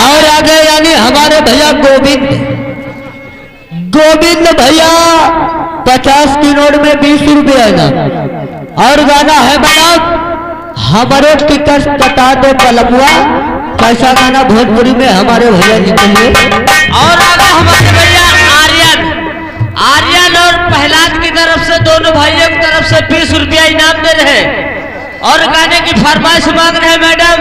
और आगे यानी हमारे भैया गोविंद भैया 50 की नोट में 20 रुपये ना। और गाना है मैडम हमारे टिकट कटा दो पलमुआ। कैसा गाना भोजपुरी में हमारे भैया निकलिए। और आगे हमारे भैया आर्यन और प्रहलाद की तरफ से दोनों भाइयों की तरफ से 20 रुपया इनाम दे रहे हैं। और गाने की फरमाइश मांग रहे हैं मैडम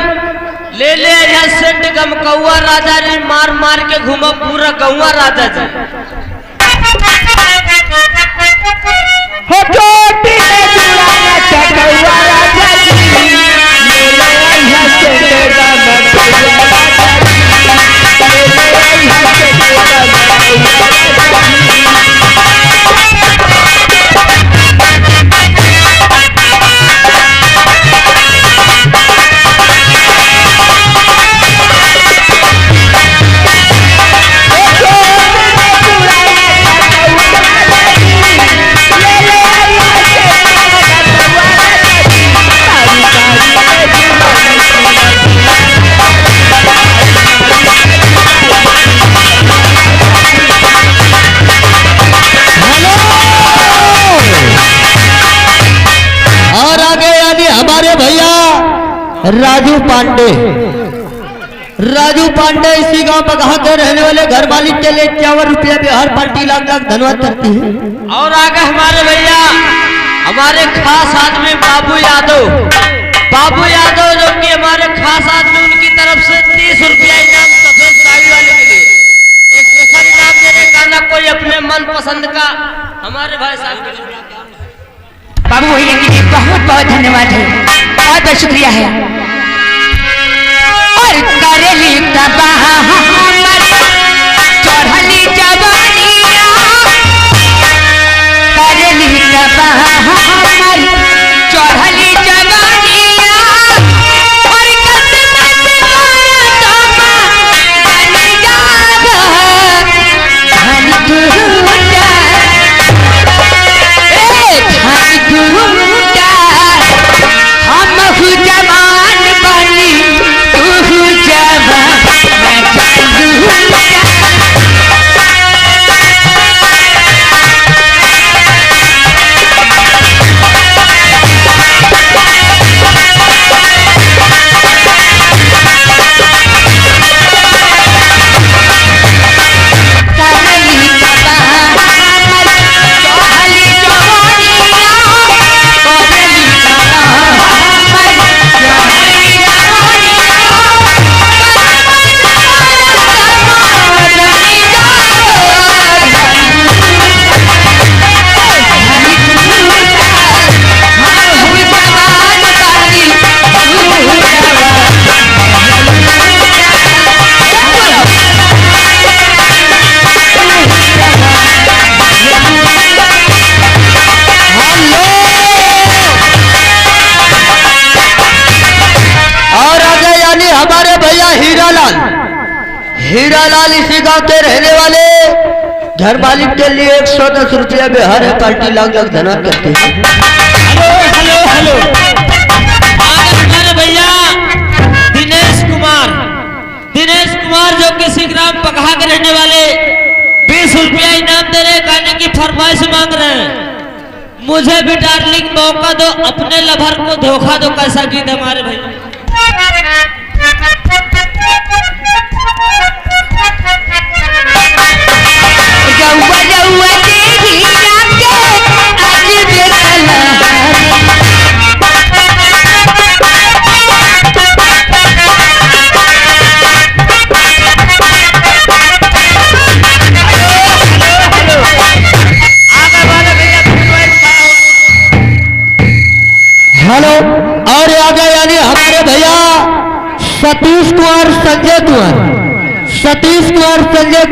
ले ले यह सेंट गम कौआ राजा जी मार मार के घूमा पूरा गौआ राजा जी। राजू पांडे इसी गांव बगहा के रहने वाले घर मालिक के लिए 51 रुपया बिहार पार्टी लाख धन्यवाद करती है। और आगे हमारे भैया हमारे खास आदमी बाबू यादव जो कि हमारे खास आदमी उनकी तरफ से 30 रुपया इनाम सफेद साड़ी वाले के लिए स्पेशल इनाम देने का ना कोई अपने मन पसंद का हमारे भाई साहब के लिए बाबू भैया के लिए बहुत बहुत धन्यवाद है, बहुत बहुत शुक्रिया है। और करेली तबाह चढ़ली जवानिया करेली तबाह चढ़ली जवानिया और कसमत तमा बन जागा धन गुंडा धन गुंडा हम जवान बनी हीरालाल इसी गांव के रहने वाले घर मालिक के लिए 110 रुपया बिहार पार्टी लाख धन्यवाद करते हैं। हेलो हेलो आगे हमारे भैया दिनेश कुमार जो कि सिंहराम पकहा के रहने वाले 20 रुपया इनाम दे रहे गाने की फरमाइश मांग रहे हैं। मुझे भी डार्लिंग मौका दो अपने लवर को धोखा दो कैसा गीत हमारे भैया। हेलो और आगे यानी हमारे भैया सतीश कुमार संजय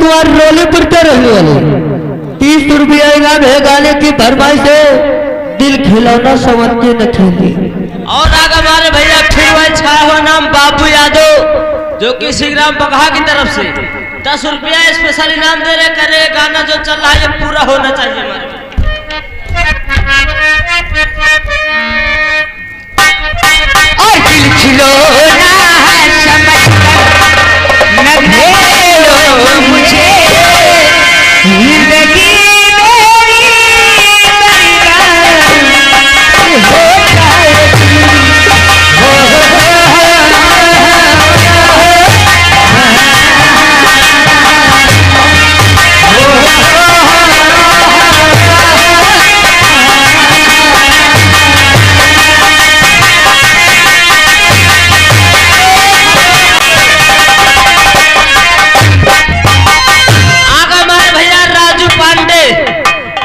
कुमार रोलीपुर के रहने वाले 30 रुपया इनाम है गाने की भरमाई से दिल खिलौना समझ के न खेली। और आगे हमारे भैया फिर वही छाया हुआ नाम बाबू यादव जो कि सिंहराम बगहा की तरफ से 10 रुपया स्पेशल इनाम दे रहे करे गाना जो चल रहा है ये पूरा होना चाहिए हमारे। और दिल खिलौना समझ कर न जिंदगी मेरी बर्बाद हो जाएगी।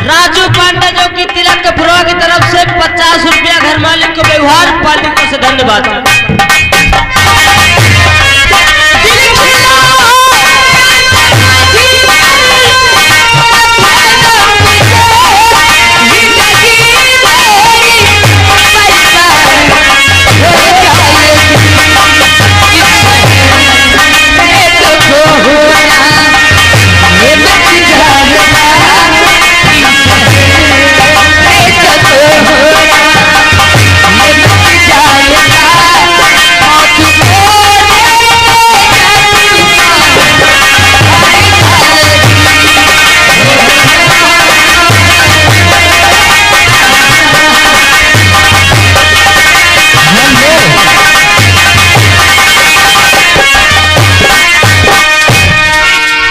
राजू पांडे जो कि तिलक के फुरवा की तरफ से 50 रुपया घर मालिक को व्यवहार पालिका से धन्यवाद।